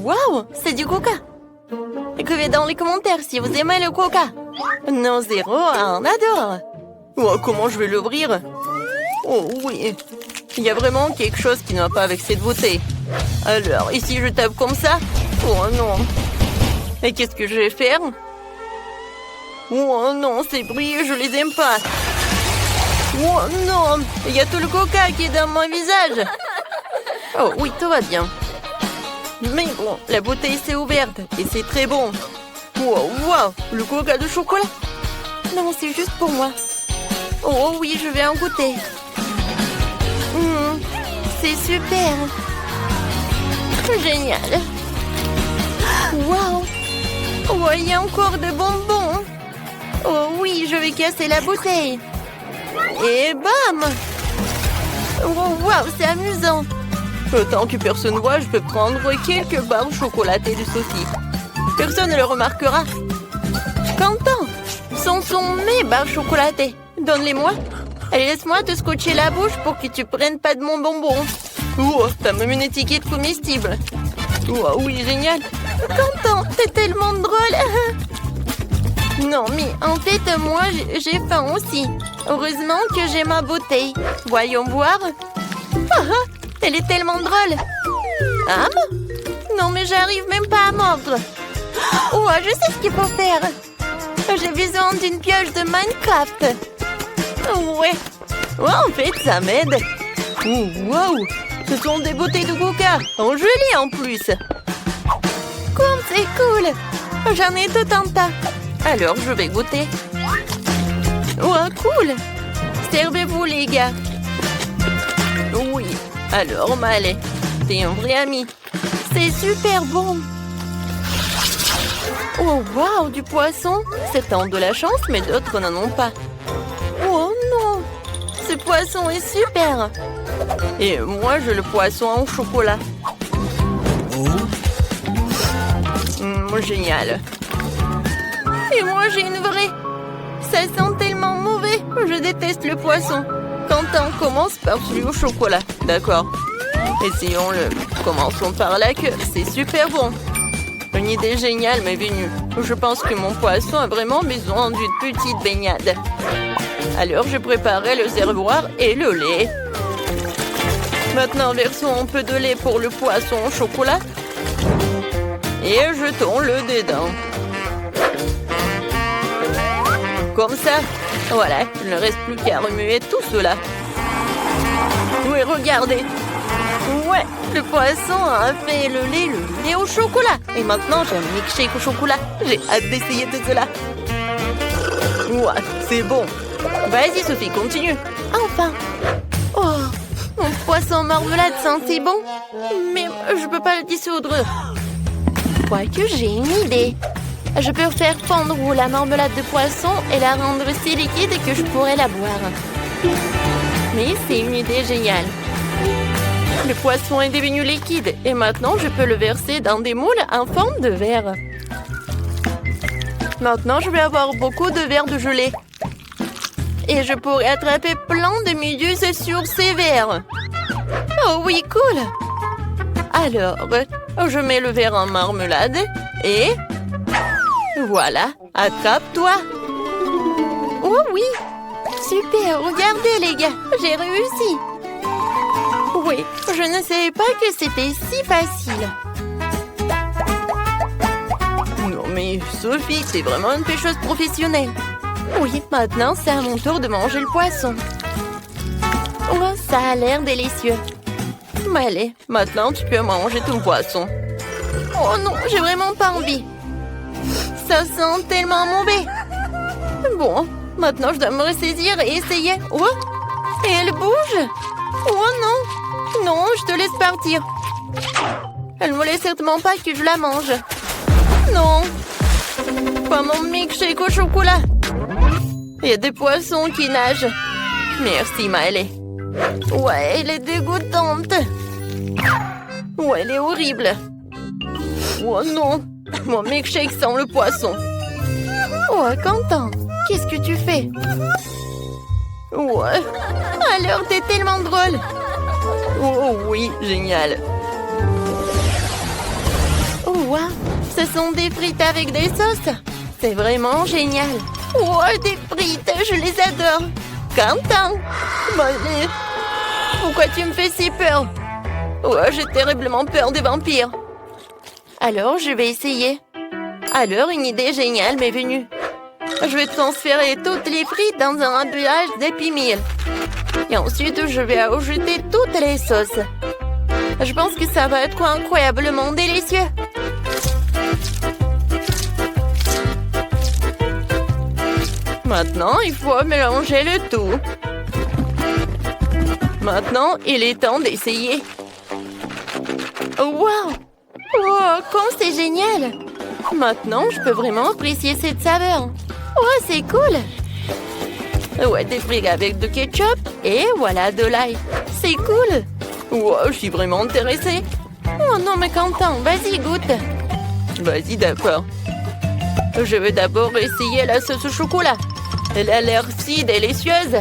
Waouh, c'est du coca. Écrivez dans les commentaires si vous aimez le coca. Non, 0, 1 adore. Oh, comment je vais l'ouvrir? Oh oui, il y a vraiment quelque chose qui ne va pas avec cette bouteille. Alors, ici je tape comme ça? Oh non. Et qu'est-ce que je vais faire? Oh non, ces bruits, je les aime pas. Oh non, il y a tout le coca qui est dans mon visage. Oh oui, tout va bien. Mais bon, la bouteille s'est ouverte et c'est très bon. Wow, wow, le coca de chocolat. Non, c'est juste pour moi. Oh oui, je vais en goûter. C'est super. Génial. Wow. Oh, il y a encore de bonbons. Oh oui, je vais casser la bouteille. Et bam. Oh, wow, c'est amusant. Tant que personne ne voit, je peux prendre quelques barres chocolatées de Sophie. Personne ne le remarquera. Quentin, ce sont mes barres chocolatées. Donne-les-moi. Allez, laisse-moi te scotcher la bouche pour que tu prennes pas de mon bonbon. Oh, t'as même une étiquette comestible. Oh, oui, génial. Quentin, t'es tellement drôle. Non, mais en fait, moi, j'ai faim aussi. Heureusement que j'ai ma bouteille. Voyons voir. Elle est tellement drôle. Ah? Non, mais j'arrive même pas à mordre. Oh, je sais ce qu'il faut faire. J'ai besoin d'une pioche de Minecraft. Ouais. Oh, en fait, ça m'aide. Oh, wow. Ce sont des bouteilles de coca. En gelée en plus. Comme c'est cool. J'en ai tout un tas. Alors, je vais goûter. Oh, cool. Servez-vous, les gars. Oui. Alors, Malé, t'es un vrai ami. C'est super bon. Oh, wow, du poisson. Certains ont de la chance, mais d'autres n'en ont pas. Oh non, ce poisson est super. Et moi, j'ai le poisson en chocolat. Génial. Et moi, j'ai une vraie. Ça sent tellement mauvais. Je déteste le poisson. Quentin, commence par celui au chocolat. D'accord. Essayons-le. Commençons par la queue. C'est super bon. Une idée géniale m'est venue. Je pense que mon poisson a vraiment besoin d'une petite baignade. Alors, je préparais le réservoir et le lait. Maintenant, versons un peu de lait pour le poisson au chocolat. Et jetons-le dedans. Comme ça. Voilà, il ne reste plus qu'à remuer tout cela. Oui, regardez. Ouais, le poisson a fait le lait au chocolat. Et maintenant, j'ai un milkshake au chocolat. J'ai hâte d'essayer tout cela. Ouais, c'est bon. Vas-y, Sophie, continue. Enfin. Oh, mon poisson marmelade sent si bon. Mais je peux pas le dissoudre. Quoique, j'ai une idée. Je peux faire fondre la marmelade de poisson et la rendre si liquide que je pourrais la boire. Mais c'est une idée géniale. Le poisson est devenu liquide et maintenant je peux le verser dans des moules en forme de verre. Maintenant, je vais avoir beaucoup de verres de gelée. Et je pourrais attraper plein de méduses sur ces verres. Oh oui, cool! Alors, je mets le verre en marmelade et... Voilà, attrape-toi. Oh oui, super, regardez les gars, j'ai réussi. Oui, je ne savais pas que c'était si facile. Non mais Sophie, t'es vraiment une pêcheuse professionnelle. Oui, maintenant c'est à mon tour de manger le poisson. Oh, ça a l'air délicieux. Mais allez, maintenant tu peux manger ton poisson. Oh non, j'ai vraiment pas envie. Ça sent tellement mauvais. Bon, maintenant je dois me ressaisir et essayer. Oh, et elle bouge. Oh non. Non, je te laisse partir. Elle ne voulait certainement pas que je la mange. Non. Pas mon milkshake au chocolat. Il y a des poissons qui nagent. Merci, Maëlle. Ouais, elle est dégoûtante. Ouais, elle est horrible. Oh non. Mon milkshake sent le poisson. Oh, Quentin, qu'est-ce que tu fais? Ouais. Alors, t'es tellement drôle. Oh oui, génial. Ce sont des frites avec des sauces. C'est vraiment génial. Oh, des frites, je les adore. Quentin, allez. Pourquoi tu me fais si peur? Oh, j'ai terriblement peur des vampires. Alors, je vais essayer. Alors, une idée géniale m'est venue. Je vais transférer toutes les frites dans un emballage d'Happy Meal. Et ensuite, je vais ajouter toutes les sauces. Je pense que ça va être incroyablement délicieux. Maintenant, il faut mélanger le tout. Maintenant, il est temps d'essayer. Wow! Wow, comme c'est génial! Maintenant, je peux vraiment apprécier cette saveur. Oh, c'est cool! Ouais, des frites avec du ketchup et voilà de l'ail. C'est cool! Wow, je suis vraiment intéressée. Oh non, mais Quentin, vas-y, goûte. Vas-y, d'accord. Je veux d'abord essayer la sauce au chocolat. Elle a l'air si délicieuse.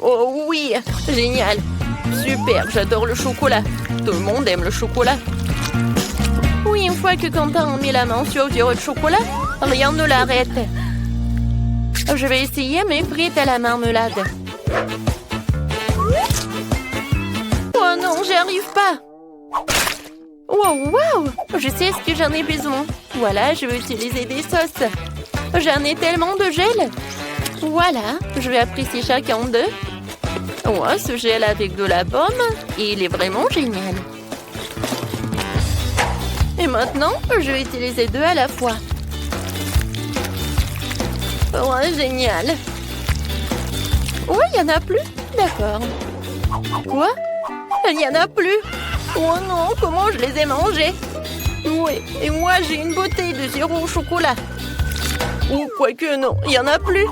Oh oui, génial. Super, j'adore le chocolat. Tout le monde aime le chocolat. Oui, une fois que Quentin a mis la main sur du chocolat, rien ne l'arrête. Je vais essayer mes frites à la marmelade. Oh non, j'y arrive pas. Wow, wow, je sais ce que j'en ai besoin. Voilà, je vais utiliser des sauces. J'en ai tellement de gel. Voilà, je vais apprécier chacun d'eux. Oh, ce gel avec de la pomme, il est vraiment génial. Et maintenant, je vais utiliser deux à la fois. Oh, génial. Oh, il n'y en a plus. D'accord. Quoi? Il n'y en a plus. Oh non, comment je les ai mangés? Oui, et moi j'ai une bouteille de sirop au chocolat. Ou quoique non, il n'y en a plus.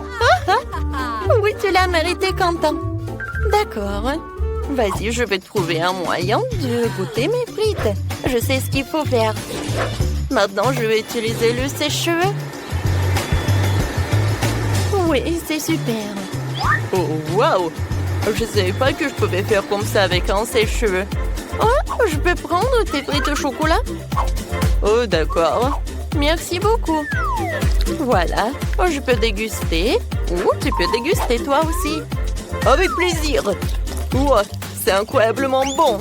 Ah, ah. Oui, tu l'as mérité, Quentin. D'accord. Vas-y, je vais trouver un moyen de goûter mes frites. Je sais ce qu'il faut faire. Maintenant, je vais utiliser le sèche-cheveux. Oui, c'est super. Oh, waouh! Je ne savais pas que je pouvais faire comme ça avec un sèche-cheveux. Oh, je peux prendre tes frites au chocolat? Oh, d'accord. Merci beaucoup. Voilà, oh, je peux déguster. Ou tu peux déguster toi aussi. Avec plaisir. Wow, c'est incroyablement bon.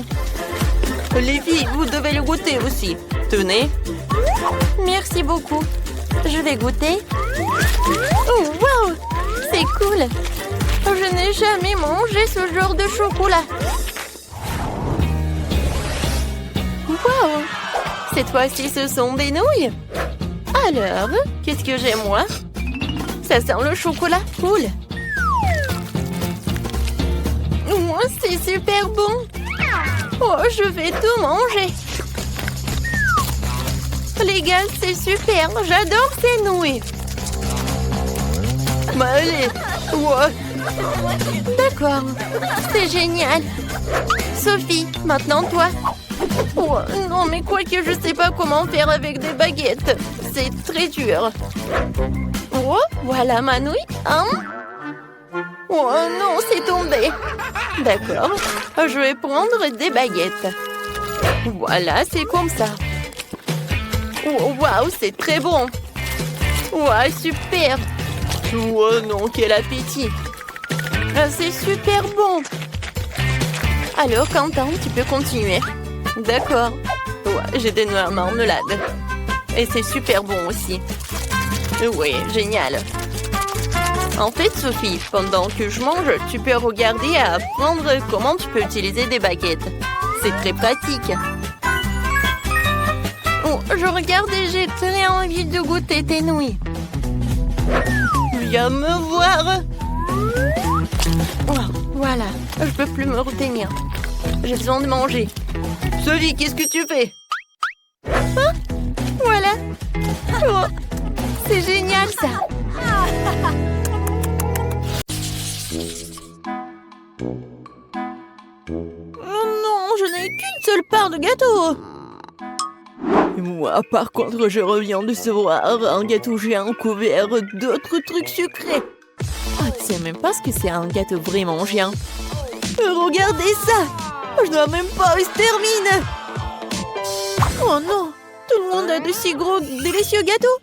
Les filles, vous devez le goûter aussi. Tenez. Merci beaucoup. Je vais goûter. Oh, wow! C'est cool. Je n'ai jamais mangé ce genre de chocolat. Wow! Cette fois-ci, ce sont des nouilles. Alors, qu'est-ce que j'ai, moi? Ça sent le chocolat. Cool. Oh, c'est super bon. Oh, je vais tout manger. Les gars, c'est super. J'adore ces nouilles. Bah, allez. Wow. D'accord. C'est génial. Sophie, maintenant toi. Oh, non, mais quoi que je sais pas comment faire avec des baguettes. C'est très dur. Oh, voilà ma nouille. Hein? Oh non, c'est tombé. D'accord. Je vais prendre des baguettes. Voilà, c'est comme ça. Oh, waouh, c'est très bon. Waouh, super. Oh non, quel appétit. C'est super bon. Alors, Quentin, tu peux continuer. D'accord. Ouais, j'ai des noix à marmelade. Et c'est super bon aussi. Oui, génial. En fait, Sophie, pendant que je mange, tu peux regarder et apprendre comment tu peux utiliser des baguettes. C'est très pratique. Oh, je regarde et j'ai très envie de goûter tes nouilles. Viens me voir. Oh, voilà, je peux plus me retenir. J'ai besoin de manger. Sophie, qu'est-ce que tu fais? Ah, voilà. Oh, c'est génial ça. Oh non, je n'ai qu'une seule part de gâteau. Moi, par contre, je reviens de recevoir un gâteau géant couvert d'autres trucs sucrés. Oh, tu sais même pas ce que c'est un gâteau vraiment géant. Regardez ça! Je dois même pas, il se termine! Oh non! Tout le monde a de si gros, délicieux gâteaux.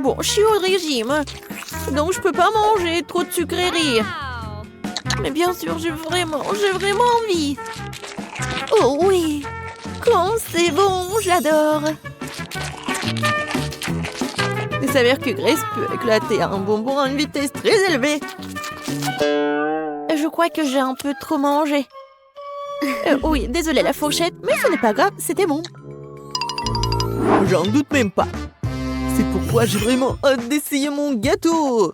Bon, je suis au régime. Donc, je peux pas manger trop de sucreries. Mais bien sûr, j'ai vraiment envie. Oh oui. Quand c'est bon, j'adore. Il s'avère que Grace peut éclater un bonbon à une vitesse très élevée. Je crois que j'ai un peu trop mangé. Oui, désolée la fourchette, mais ce n'est pas grave, c'était bon. J'en doute même pas. C'est pourquoi j'ai vraiment hâte d'essayer mon gâteau.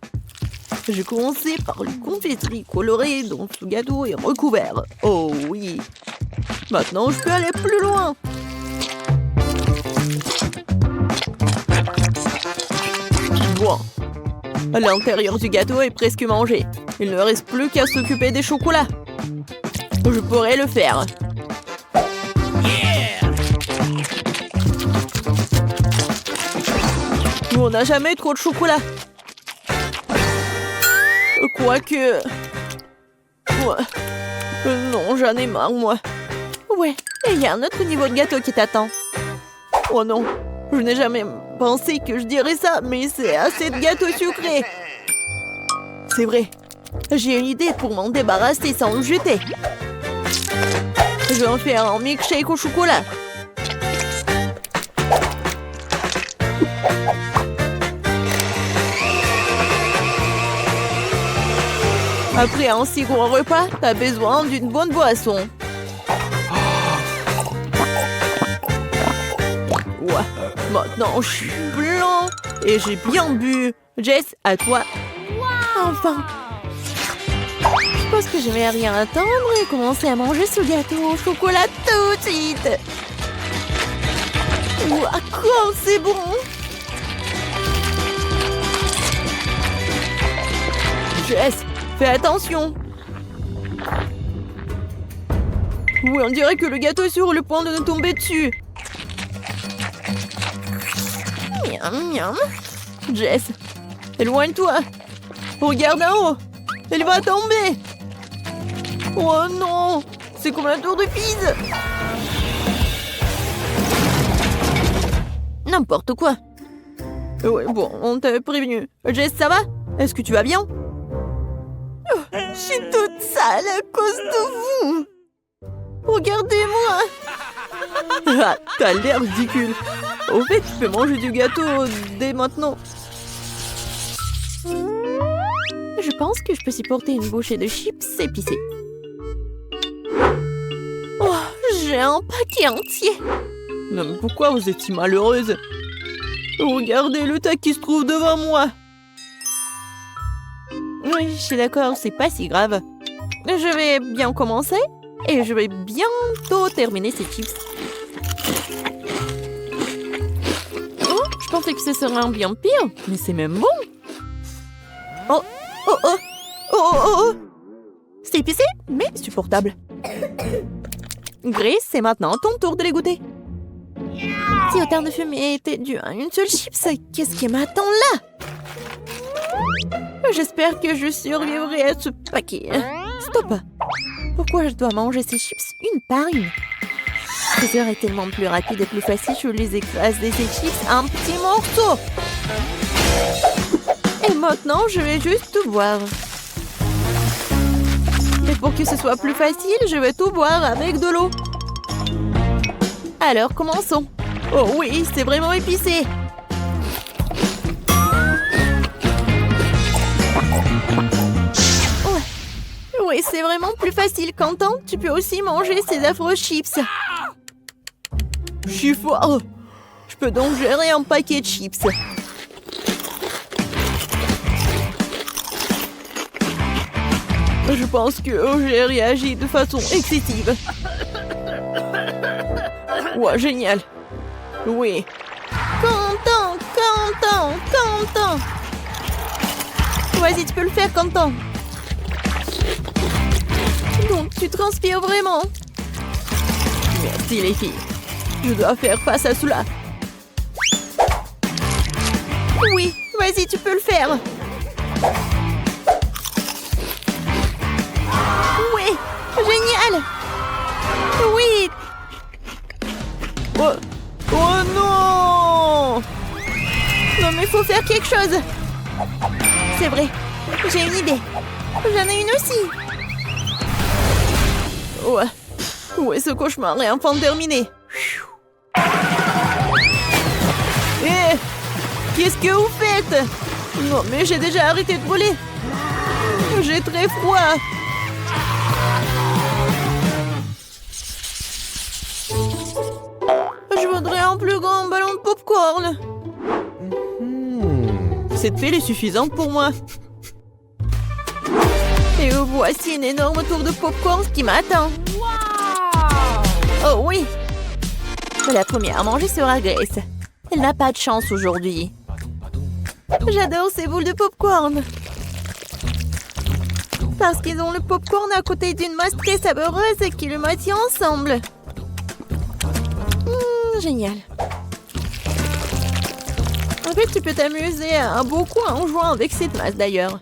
J'ai commencé par les confiseries colorées dont ce gâteau est recouvert. Oh oui. Maintenant, je peux aller plus loin. Bon. L'intérieur du gâteau est presque mangé. Il ne reste plus qu'à s'occuper des chocolats. Je pourrais le faire. Nous, on n'a jamais trop de chocolat. Quoique... Ouais. Non, j'en ai marre, moi. Ouais, et il y a un autre niveau de gâteau qui t'attend. Oh non, je n'ai jamais pensé que je dirais ça, mais c'est assez de gâteaux sucrés. C'est vrai, j'ai une idée pour m'en débarrasser sans le jeter. Je vais en faire un milkshake au chocolat. Après un si gros repas, t'as besoin d'une bonne boisson. Ouais, maintenant je suis blanc et j'ai bien bu. Jess, à toi. Enfin. Je pense que je vais rien attendre et commencer à manger ce gâteau au chocolat tout de suite. Ouah, quoi, c'est bon. Jess, fais attention. Oui, on dirait que le gâteau est sur le point de nous tomber dessus. Miam, miam. Jess, éloigne-toi. Regarde en haut. Elle va tomber. Oh non, c'est comme un tour de Pise. N'importe quoi. Ouais, bon, on t'avait prévenu. Jess, ça va? Est-ce que tu vas bien? Je suis toute sale à cause de vous. Regardez-moi. Ah, t'as l'air ridicule. Au fait, tu peux manger du gâteau dès maintenant. Je pense que je peux supporter une bouchée de chips épicés. Oh, j'ai un paquet entier. Non, mais pourquoi vous êtes si malheureuse? Regardez le tas qui se trouve devant moi. Oui, je suis d'accord, c'est pas si grave. Je vais bien commencer et je vais bientôt terminer ces chips. Oh, je pensais que ce serait un bien pire, mais c'est même bon. Oh, oh, oh, oh, oh, oh. C'est épicé, mais supportable. Grace, c'est maintenant ton tour de les goûter. Si autant de fumée était dû à une seule chips, qu'est-ce qui m'attend là? J'espère que je survivrai à ce paquet. Stop! Pourquoi je dois manger ces chips une par une? Ce serait tellement plus rapide et plus facile, je les écrase ces chips en petits morceaux. Et maintenant, je vais juste tout boire. Et pour que ce soit plus facile, je vais tout boire avec de l'eau. Alors, commençons. Oh oui, c'est vraiment épicé. Oui, c'est vraiment plus facile. Quentin, tu peux aussi manger ces affreux chips. Je suis fort. Je peux donc gérer un paquet de chips. Je pense que j'ai réagi de façon excessive. Ouais, génial. Oui. Quentin, Quentin, Quentin. Vas-y, tu peux le faire, Quentin. Donc, tu transpires vraiment. Merci, les filles. Je dois faire face à cela. Oui, vas-y, tu peux le faire. Oui, génial. Oui. Oh, Oh non! Non, mais faut faire quelque chose. C'est vrai, j'ai une idée. J'en ai une aussi. Ouais, ce cauchemar est enfin terminé. Hé! Qu'est-ce que vous faites? Non, mais j'ai déjà arrêté de brûler. J'ai très froid. Je voudrais un plus grand ballon de popcorn. Cette pile est suffisante pour moi. Et voici une énorme tour de popcorn qui m'attend. Oh oui! La première à manger sera Grace. Elle n'a pas de chance aujourd'hui. J'adore ces boules de popcorn. Parce qu'ils ont le popcorn à côté d'une masse très savoureuse qui le maintient ensemble. Génial. En fait, tu peux t'amuser beaucoup en jouant avec cette masse d'ailleurs.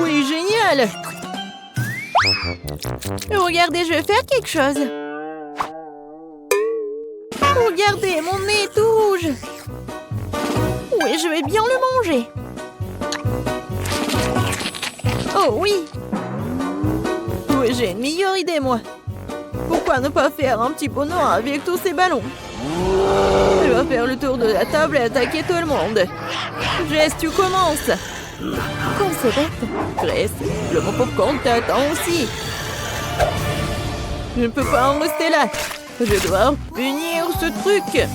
Oui, génial! Regardez, je vais faire quelque chose. Regardez, mon nez est tout rouge. Oui, je vais bien le manger. Oh oui! Oui, j'ai une meilleure idée, moi. Pourquoi ne pas faire un petit bonheur avec tous ces ballons? Je vais faire le tour de la table et attaquer tout le monde. Jess, tu commences. Comme c'est bête. Grace, le mon popcorn t'attend aussi. Je ne peux pas en rester là. Je dois punir ce truc.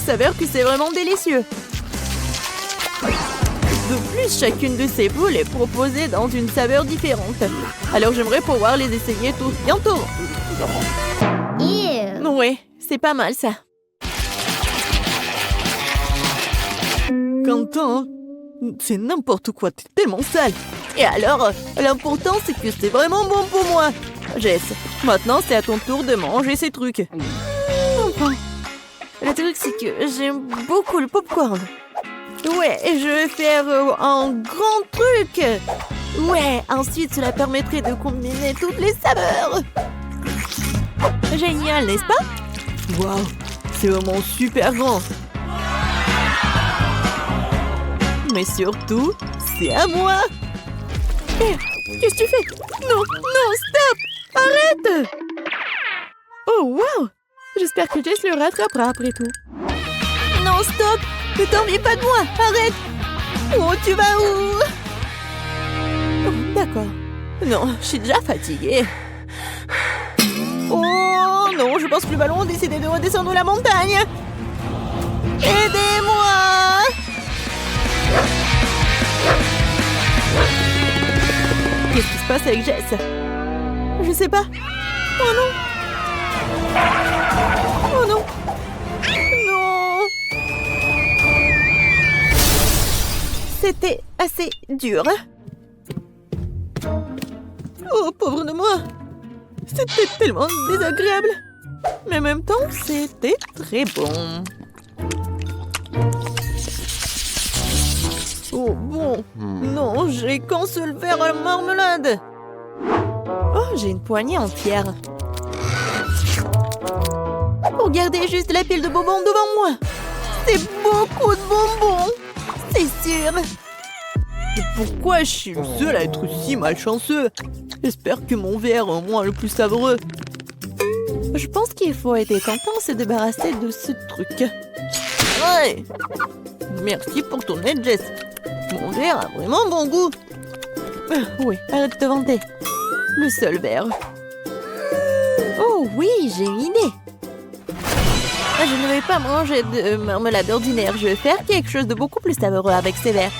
S'avère que c'est vraiment délicieux. De plus, chacune de ces boules est proposée dans une saveur différente. Alors j'aimerais pouvoir les essayer tous bientôt. Oui, c'est pas mal ça. Quentin, c'est n'importe quoi, t'es tellement sale. Et alors, l'important c'est que c'est vraiment bon pour moi. Jess, maintenant c'est à ton tour de manger ces trucs. Enfin, le truc c'est que j'aime beaucoup le popcorn. Ouais, je vais faire un grand truc. Ouais, ensuite cela permettrait de combiner toutes les saveurs. Génial, n'est-ce pas? Waouh, c'est vraiment super grand. Mais surtout, c'est à moi. Qu'est-ce que tu fais? Non, non, stop! Arrête! Oh, wow! J'espère que Jess le rattrapera après tout. Non, stop! Ne t'envie pas de moi! Arrête! Oh, tu vas où? Oh, d'accord. Non, je suis déjà fatiguée. Oh non, je pense que le ballon a décidé de redescendre la montagne. Aidez-moi! Qu'est-ce qui se passe avec Jess? Je sais pas. Oh non! Oh non! Non! C'était assez dur. Oh, pauvre de moi! C'était tellement désagréable. Mais en même temps, c'était très bon. Oh bon, non, j'ai qu'un seul verre à marmelade. Oh, j'ai une poignée entière. Regardez juste la pile de bonbons devant moi. C'est beaucoup de bonbons, c'est sûr. Et pourquoi je suis le seul à être si malchanceux? J'espère que mon verre est au moins le plus savoureux. Je pense qu'il faut être content de se débarrasser de ce truc. Ouais. Merci pour ton aide, Jess. Mon verre a vraiment bon goût. Oui, arrête de te vanter. Le seul verre. Oh oui, j'ai une idée. Je ne vais pas manger de marmelade ordinaire. Je vais faire quelque chose de beaucoup plus savoureux avec ces verres.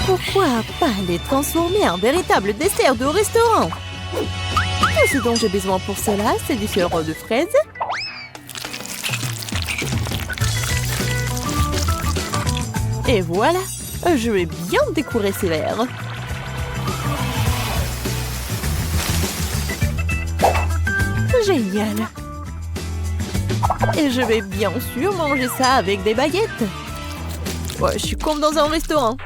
Pourquoi pas les transformer en véritable dessert de restaurant? Tout ce dont j'ai besoin pour cela, c'est du sirop de fraise. Et voilà, je vais bien décorer ces verres. Génial. Et je vais bien sûr manger ça avec des baguettes. Ouais, je suis comme dans un restaurant.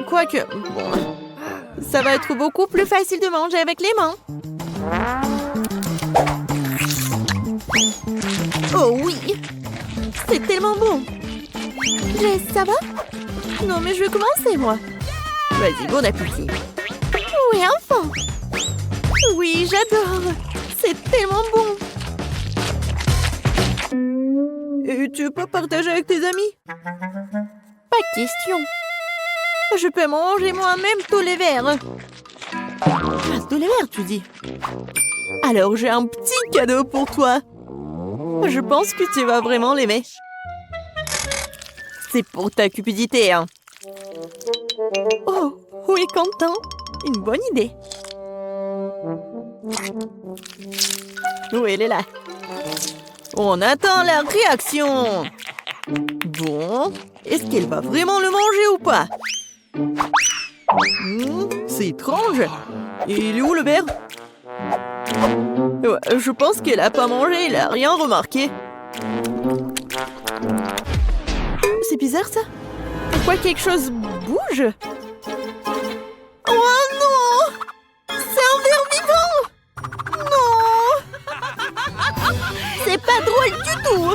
Quoique, bon, Ça va être beaucoup plus facile de manger avec les mains. Oh oui! C'est tellement bon! Jess, ça va? Non, mais je vais commencer, moi. Vas-y, bon appétit. Oui, enfin! Oui, j'adore! C'est tellement bon! Et tu peux partager avec tes amis? Pas de question. Je peux manger moi-même tous les verres. Tous les verres, tu dis? Alors, j'ai un petit cadeau pour toi. Je pense que tu vas vraiment l'aimer. C'est pour ta cupidité, hein. Oh, oui, Quentin. Une bonne idée. Oui, elle est là. On attend la réaction. Bon, est-ce qu'elle va vraiment le manger ou pas? C'est étrange. Il est où le verre? Ouais, je pense qu'elle a pas mangé, elle a rien remarqué. C'est bizarre ça. Pourquoi quelque chose bouge? Oh non! C'est un ver vivant! Non! C'est pas drôle du tout!